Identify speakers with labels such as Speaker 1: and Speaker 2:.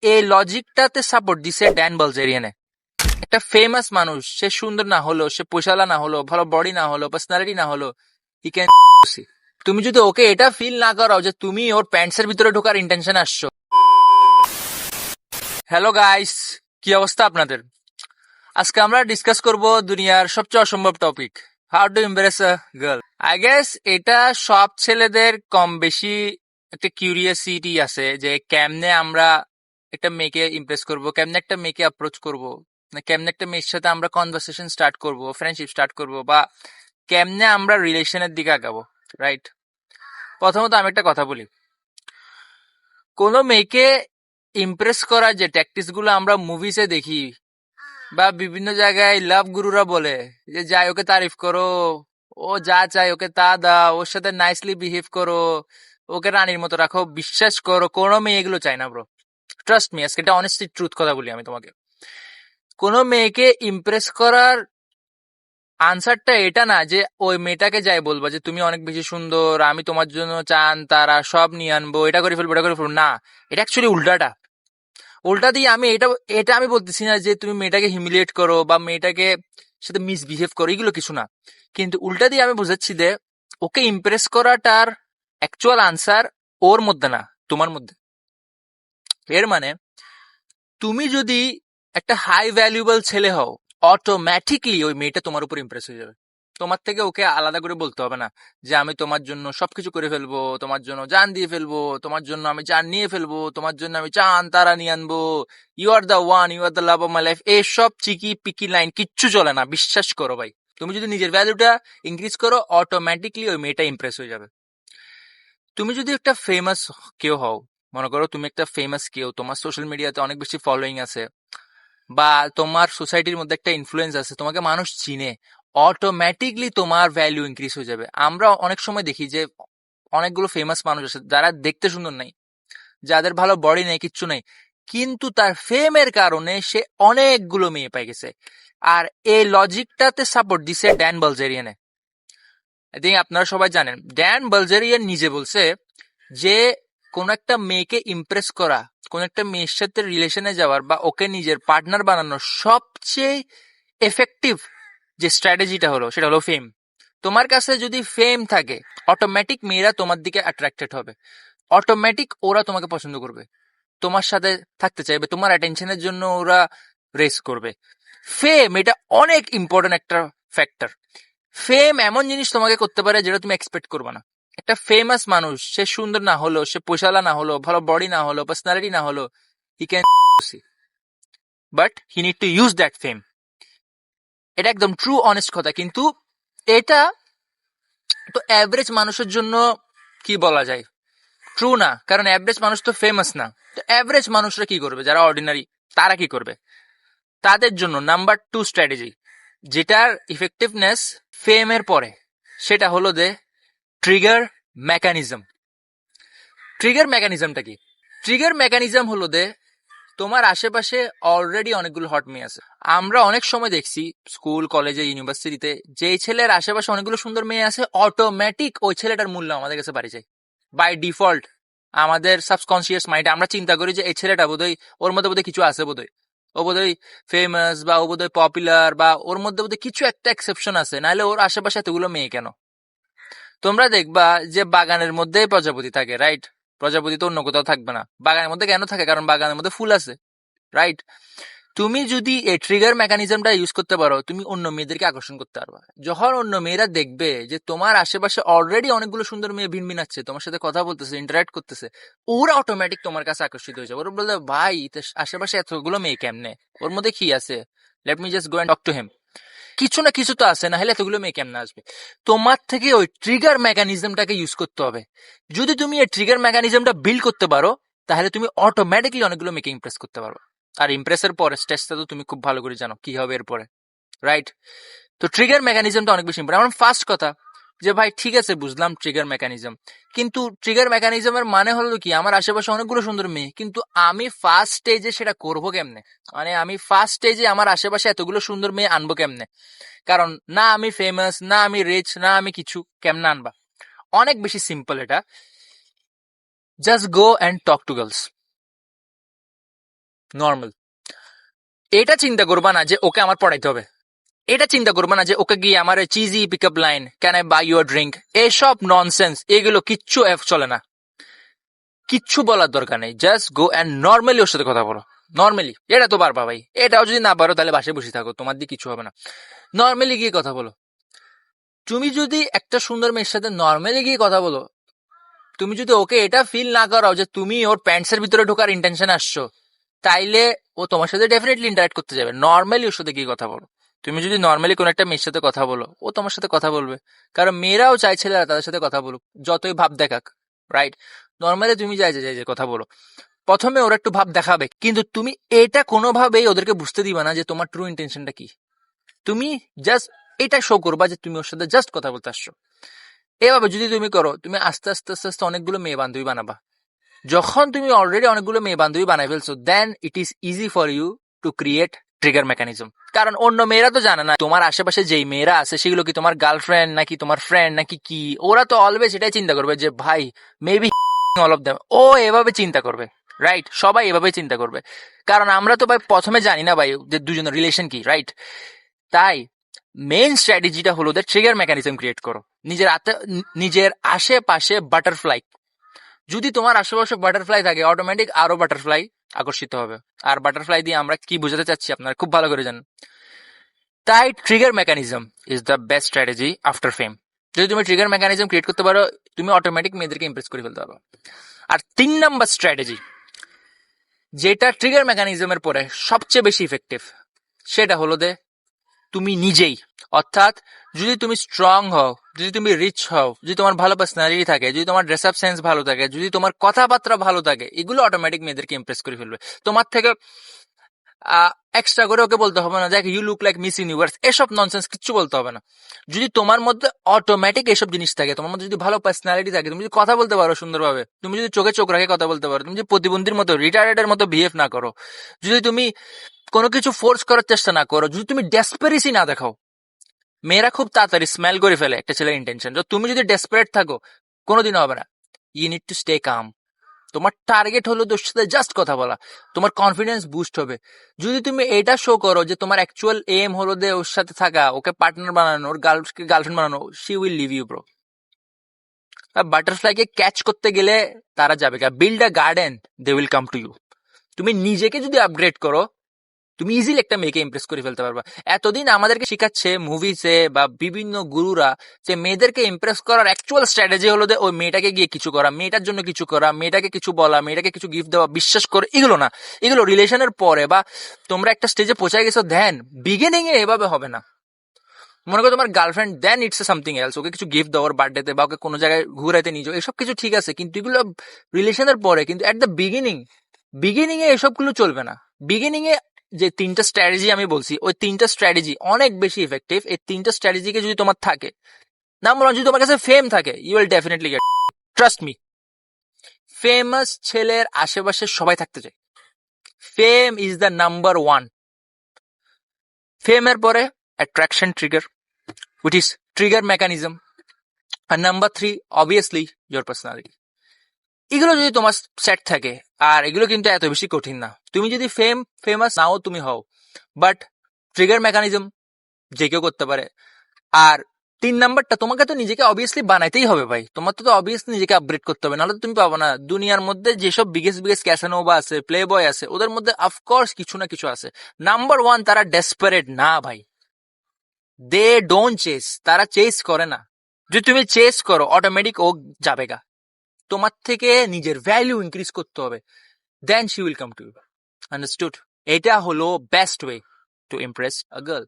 Speaker 1: এই লজিকটাতে সাপোর্ট দিছে ড্যান বালজেরিয়ানে। একটা ফেমাস মানুষ, সে সুন্দর না হলো, সে পয়সালা না হলো, ভালো বডি না হলো, পার্সোনালিটি না হলো, হি ক্যান। তুমি যদি ওকে এটা ফিল না করাও যে তুমি ওর প্যান্টসের ভিতরে ঢোকার ইন্টেনশন আসছো। হ্যালো গাইস, কি অবস্থা আপনাদের? আজকে আমরা ডিসকাস করব দুনিয়ার সবচেয়ে অসম্ভব topic, how to impress a girl. I guess এটা সব ছেলেদের কম বেশি একটা কিউরিয়াসিটি আছে যে কেমনে আমরা একটা মেয়েকে ইমপ্রেস করব, কেমনে একটা মেয়েকে অ্যাপ্রোচ করব, না কেমনে একটা মেয়ের সাথে আমরা কনভারসেশন স্টার্ট করব, ফ্রেন্ডশিপ স্টার্ট করব, বা কেমনে আমরা রিলেশনের দিকে আগাবো, রাইট? প্রথমত আমি একটা কথা বলি, কোনো মেয়েকে ইমপ্রেস করার যে ট্যাকটিক্স গুলো আমরা মুভিসে দেখি বা বিভিন্ন জায়গায় লাভ গুরুরা বলে যে যাই ওকে তারিফ করো, ও যা চাই ওকে তা দাও, ওর সাথে নাইসলি বিহেভ করো, ওকে রানীর মতো রাখো, বিশ্বাস করো কোনো মেয়ে এগুলো চায় না ব্রো। ট্রাস্ট মি, আজকে এটা অনেস্টলি ট্রুথ কথা বলি আমি তোমাকে। কোনো মেয়েকে ইমপ্রেস করার আনসারটা এটা না যে ওই মেয়েটাকে যাই বলবো যে তুমি অনেক বেশি সুন্দর, আমি তোমার জন্য চান তারা সব নিয়ে আনবো, এটা করে ফেলবো, এটা করে ফেলবো, না। এটা অ্যাকচুয়ালি উল্টাটা। উল্টা দিয়ে আমি এটা এটা আমি বলতেছি না যে তুমি মেয়েটাকে হিমিলিয়েট করো বা মেয়েটাকে সাথে মিসবিহেভ করো, এগুলো কিছু না। কিন্তু উল্টা দিয়ে আমি বুঝাচ্ছি যে ওকে ইমপ্রেস করাটার অ্যাকচুয়াল আনসার ওর মধ্যে না, তোমার মধ্যে। এর মানে তুমি যদি একটা হাই ভ্যালুয়েবল ছেলে হও, অটোমেটিকলি ওই মেয়েটা তোমার উপর ইমপ্রেস হয়ে যাবে। তোমার থেকে ওকে আলাদা করে বলতে হবে না যে আমি তোমার জন্য সবকিছু করে ফেলবো, তোমার জন্য জান দিয়ে ফেলবো, তোমার জন্য আমি জান নিয়ে ফেলবো, তোমার জন্য আমি চান তারা নিয়ে আনবো, you are the one, you are the love of my life. এইসব চিকি পিকি লাইন কিচ্ছু চলে না, বিশ্বাস করো ভাই। তুমি যদি নিজের ভ্যালুটা ইনক্রিজ করো, অটোমেটিকলি ওই মেয়েটা ইমপ্রেস হয়ে যাবে। তুমি যদি একটা ফেমাস কেউ হও, মনে করো তুমি একটা ফেমাস কেউ, তোমার সোশ্যাল মিডিয়াতে অনেক বেশি ফলোয়িং আছে, বা তোমার সোসাইটির মধ্যে একটা ইনফ্লুয়েন্স আছে, তোমাকে মানুষ চিনে, অটোমেটিকলি তোমার ভ্যালু ইনক্রিজ হয়ে যাবে। আমরা অনেক সময় দেখি যে অনেকগুলো ফেমাস মানুষ আছে যারা দেখতে সুন্দর নাই, যাদের ভালো বডি নেই, কিচ্ছু নেই, কিন্তু তার ফেমের কারণে সে অনেকগুলো মেয়ে পাই গেছে। আর এই লজিকটাতে সাপোর্ট দিছে ড্যান বালজেরিয়ানে। আই থিঙ্ক আপনারা সবাই জানেন, ড্যান বালজেরিয়ান নিজে বলছে যে কোন একটা মেয়েকে ইমপ্রেস করা, কোন একটা মেয়ের সাথে রিলেশনে যাওয়ার বা ওকে নিজের পার্টনার বানানোর সবচেয়ে এফেক্টিভ যে স্ট্র্যাটেজিটা হলো সেটা হলো ফেম। তোমার কাছে যদি ফেম থাকে, অটোমেটিক মেয়েরা তোমার দিকে অ্যাট্রাক্টেড হবে, অটোমেটিক ওরা তোমাকে পছন্দ করবে, তোমার সাথে থাকতে চাইবে, তোমার অ্যাটেনশনের জন্য ওরা রেস করবে। ফেম এটা অনেক ইম্পর্টেন্ট একটা ফ্যাক্টর। ফেম এমন জিনিস তোমাকে করতে পারে যেটা তুমি এক্সপেক্ট করবে না। একটা ফেমাস মানুষ, সে সুন্দর না হলো, সে পয়সালা না হলো, ভালো বডি না হলো, পার্সোনালিটি না হলো, he can but he need to use that fame. এটা একদম ট্রু অনেস্ট কথা। কিন্তু এটা তো অ্যাভারেজ মানুষের জন্য কি বলা যায়, ট্রু না, কারণ অ্যাভারেজ মানুষ তো ফেমাস না। তো অ্যাভারেজ মানুষরা কি করবে, যারা অর্ডিনারি, তারা কি করবে? তাদের জন্য নাম্বার টু স্ট্র্যাটেজি, যেটার ইফেক্টিভনেস ফেমের পরে, সেটা হলো যে ট্রিগার মেকানিজম। ট্রিগার মেকানিজমটা কি? ট্রিগার মেকানিজম হলো যে তোমার আশেপাশে অলরেডি অনেকগুলো হট মেয়ে আছে। আমরা অনেক সময় দেখছি স্কুল, কলেজে, ইউনিভার্সিটিতে, যে ছেলের আশেপাশে অনেকগুলো সুন্দর মেয়ে আছে, অটোমেটিক ওই ছেলেটার মূল্য আমাদের কাছে বাড়ি যায় বাই ডিফল্ট। আমাদের সাবকনসিয়াস মাইন্ডে আমরা চিন্তা করি যে এই ছেলেটা বোধহয়, ওর মধ্যে বোধহয় কিছু আছে, বোধহয় ও বোধহয় ফেমাস, বা ও বোধহয় পপুলার, বা ওর মধ্যে বোধহয় কিছু একটা এক্সেপশন আছে, নাহলে ওর আশেপাশে এতগুলো মেয়ে কেন? তোমরা দেখবা যে বাগানের মধ্যে প্রজাপতি থাকে, রাইট? প্রজাপতি তো অন্য কোথাও থাকবে না, বাগানের মধ্যে কেন থাকে? কারণ বাগানের মধ্যে ফুল আছে, রাইট? তুমি যদি এই ট্রিগার মেকানিজমটা ইউজ করতে পারো, তুমি অন্য মেয়েদেরকে আকর্ষণ করতে পারবা। যখন অন্য মেয়েরা দেখবে যে তোমার আশেপাশে অলরেডি অনেকগুলো সুন্দর মেয়ে ভিনভিনাচ্ছে, তোমার সাথে কথা বলতেছে, ইন্টারাক্ট করতেছে, ওরা অটোমেটিক তোমার কাছে আকর্ষিত হয়ে যাবে। ওরা বলবে ভাই আশেপাশে এতগুলো মেয়ে কেমনে, ওর মধ্যে কি আছে, let me just go and talk to him. কিছু না কিছু তো আছে, না হলে এতগুলো মেয়ে কেমনে আসবে? তোমার থেকে ওই ট্রিগার মেকানিজমটাকে ইউজ করতে হবে। যদি তুমি এই ট্রিগার মেকানিজমটা বিল্ড করতে পারো, তাহলে তুমি অটোমেটিকলি অনেকগুলো মেয়েকে ইমপ্রেস করতে পারবে। আর ইমপ্রেসের পরে স্টেজটা তো তুমি খুব ভালো করে জানো কি হবে এরপরে, রাইট? তো ট্রিগার মেকানিজমটা অনেক বেশি ইম্পর্টেন্ট। আমার ফার্স্ট কথা যে ভাই ঠিক আছে বুঝলাম ট্রিগার মেকানিজম, কিন্তু ট্রিগার মেকানিজমের মানে হলো কি, আমার আশেপাশে অনেকগুলো সুন্দর মেয়ে, কিন্তু আমি ফার্স্ট স্টেজে সেটা করবো কেমনে? মানে আমি ফার্স্ট স্টেজে আমার আশেপাশে এতগুলো সুন্দর মেয়ে আনবো কেমনে? কারণ না আমি ফেমাস, না আমি রিচ, না আমি কিছু, কেমনে আনবা? অনেক বেশি সিম্পল এটা, just go and talk to girls. Normal. এটা চিন্তা করবা না যে ওকে আমার পড়াইতে হবে, এটা চিন্তা করবা না যে ওকে গিয়ে আমার cheesy pick up line, can I buy your drink, এসব ননসেন্স, এগুলো কিচ্ছু চলে না, কিচ্ছু বলার দরকার নেই। জাস্ট গো অ্যান্ড নর্মালি ওর সাথে কথা বলো। নর্মালি, এটা তো পারবা ভাই, এটাও যদি না পারো তাহলে বাসায় বসে থাকো, তোমার দিয়ে কিছু হবে না। নর্মালি গিয়ে কথা বলো। তুমি যদি একটা সুন্দর মেয়ের সাথে নর্মালি গিয়ে কথা বলো, তুমি যদি ওকে এটা ফিল না করাও যে তুমি ওর প্যান্টসের ভিতরে ঢোকার ইন্টেনশন আসছো, তাইলে ও তোমার সাথে ডেফিনেটলি ইন্টারাক্ট করতে যাবে। নর্মালি ওর সাথে গিয়ে কথা বলো। তুমি যদি নর্মালি কোনো একটা মেয়ের সাথে কথা বলো, ও তোমার সাথে কথা বলবে, কারণ মেয়েরাও চাই ছেলেরা তাদের সাথে কথা বলুক, যতই ভাব দেখাক, রাইট? নর্মালি তুমি যাই যে কথা বলো, প্রথমে ওরা একটু ভাব দেখাবে, কিন্তু তুমি এটা কোনোভাবেই ওদেরকে বুঝতে দিবা না যে তোমার ট্রু ইন্টেনশনটা কি। তুমি জাস্ট এটা শো করবা যে তুমি ওর সাথে জাস্ট কথা বলতে আসছো। এভাবে যদি তুমি করো, তুমি আস্তে আস্তে আস্তে আস্তে অনেকগুলো মেয়ে বান্ধবী বানাবা। যখন তুমি অলরেডি অনেকগুলো মেয়ে বান্ধবী বানাই ফেলছো, then it is easy for you to create trigger mechanism. কারণ অন্য মেয়েরা তো জানে না তোমার আশেপাশে যেই মেয়েরা আছে সেগুলো কি তোমার গার্লফ্রেন্ড নাকি তোমার ফ্রেন্ড নাকি কি। ওরা তো অলওয়েজ এটাই চিন্তা করবে যে ভাই মেবি অল অফ দেম, ও এভাবে চিন্তা করবে, রাইট? সবাই এভাবে চিন্তা করবে, কারণ আমরা তো ভাই প্রথমে জানি না ভাই যে দুজনের রিলেশন কি, রাইট? তাই মেইন স্ট্র্যাটেজিটা হলো ট্রিগার মেকানিজম ক্রিয়েট করো। নিজের আশেপাশে বাটারফ্লাই, যদি তোমার আশেপাশে বাটারফ্লাই থাকে, অটোমেটিক আরো বাটারফ্লাই আকর্ষিত হবে। আর বাটারফ্লাই দিয়ে আমরা কি বোঝাতে চাচ্ছি আপনারা খুব ভালো করে জানেন। তাই trigger mechanism is the best strategy after fame. যদি তুমি ট্রিগার মেকানিজম ক্রিয়েট করতে পারো, তুমি অটোমেটিক মেয়েদেরকে ইমপ্রেস করে ফেলতে পারো। আর 3 নাম্বার স্ট্র্যাটেজি, যেটা ট্রিগার মেকানিজমের পরে সবচেয়ে বেশি ইফেক্টিভ, সেটা হলো তুমি নিজেই। অর্থাৎ যদি তুমি স্ট্রং হও, যদি তুমি রিচ হও, যদি তোমার ভালো পার্সোনালিটি থাকে, যদি তোমার ড্রেস আপ সেন্স ভালো থাকে, যদি তোমার কথাবার্তা ভালো থাকে, এগুলো অটোমেটিক মেয়েদেরকে ইমপ্রেস করে ফেলবে। তোমার থেকে এক্সট্রা করে ওকে বলতে হবে না দেখ you look like Miss Universe, এসব ননসেন্স কিচ্ছু বলতে হবে না। যদি তোমার মধ্যে অটোমেটিক এসব জিনিস থাকে, তোমার মধ্যে যদি ভালো পার্সোনালিটি থাকে, তুমি যদি কথা বলতে পারো সুন্দরভাবে, তুমি যদি চোখে চোখ রাখে কথা বলতে পারো, তুমি যদি প্রতিবন্ধীর মতো রিটায়ার্ডের মতো বিহেভ না করো, যদি তুমি কোনো কিছু ফোর্স করার চেষ্টা না করো, যদি তুমি ডেসপারেসি না দেখাও, মেয়েরা খুব তাড়াতাড়ি স্মেল করে ফেলে একটা ছেলের ইন্টেনশন। তো তুমি যদি ডেসপারেট থাকো, কোনোদিনও হবে না। You need to stay calm. তোমার টার্গেট হলো তোর সাথে জাস্ট কথা বলা, তোমার কনফিডেন্স বুস্ট হবে। যদি তুমি এটা শো করো যে তোমার অ্যাকচুয়াল এম হলো ওর সাথে থাকা, ওকে পার্টনার বানানো, ওর গার্লফ্রেন্ড বানানো, she will leave you bro. বাটারফ্লাইকে ক্যাচ করতে গেলে তারা যাবে, build a garden, they will come to you. তুমি নিজেকে যদি আপগ্রেড করো, তুমি ইজিলি একটা মেয়েকে ইমপ্রেস করে ফেলতে পারবা। এতদিন আমাদেরকে শেখাচ্ছে মুভিসে বা বিভিন্ন গুরুরা যে মেয়েদেরকে ইমপ্রেস করার অ্যাকচুয়াল স্ট্র্যাটেজি হলো যে ওই মেয়েটাকে গিয়ে কিছু করা, মেয়েটার জন্য কিছু করা, মেয়েটাকে কিছু বলা, মেয়েটাকে কিছু গিফট দেওয়া। বিশ্বাস করে এগুলো না, এগুলো রিলেশনের পরে বা তোমরা একটা স্টেজে পৌঁছে গেছো, দেন বিগিনিং এ এভাবে হবে না। মনে করো তোমার girlfriend, then it's something else. ওকে কিছু গিফট দেওয়ার বার্থডেতে বা ওকে কোনো জায়গায় ঘুরাইতে নিয়ে যাও, এসব কিছু ঠিক আছে, কিন্তু এগুলো রিলেশনের পরে। কিন্তু এট দ্য বিগিনিং এ এসবগুলো চলবে না। বিগিনিং এ যে 3টা স্ট্র্যাটেজি আমি বলছি, ওই 3টা স্ট্র্যাটেজি অনেক বেশি ইফেক্টিভ। এই 3টা স্ট্র্যাটেজিকে যদি তোমার থাকে, নাম্বার 1, যদি তোমার কাছে ফেম থাকে, you will definitely get, trust me. Famous ছেলের আশেপাশে সবাই থাকতে চায়। Fame is the number 1। ফেমের পরে attraction trigger, which is trigger mechanism, and number 3 obviously your personality. এগুলো যদি তোমার সেট থাকে, আর এগুলো কিন্তু এত বেশি কঠিন না। তুমি যদি ফেমাস নাও তুমি হও, বাট ট্রিগার মেকানিজম যে কেউ করতে পারে। আর 3 নাম্বারটা, তোমাকে তো নিজেকে অবভিয়াসলি বানাইতেই হবে ভাই, তোমার তো অবভিয়াসলি নিজেকে আপগ্রেড করতে হবে, নাহলে তুমি পাবো না। দুনিয়ার মধ্যে যেসব বিগেস্ট ক্যাসানোভা আছে, প্লে বয় আছে, ওদের মধ্যে অফকোর্স কিছু না কিছু আছে। নাম্বার 1, তারা ডেসপারেট না ভাই, দে ডোন্ট চেস, তারা চেস করে না। যদি তুমি চেস করো, অটোমেটিক ও যাবেগা। তোমার থেকে নিজের ভ্যালু ইনক্রিজ করতে হবে, then she will come to you. Understood? এটা হলো best way to impress a girl.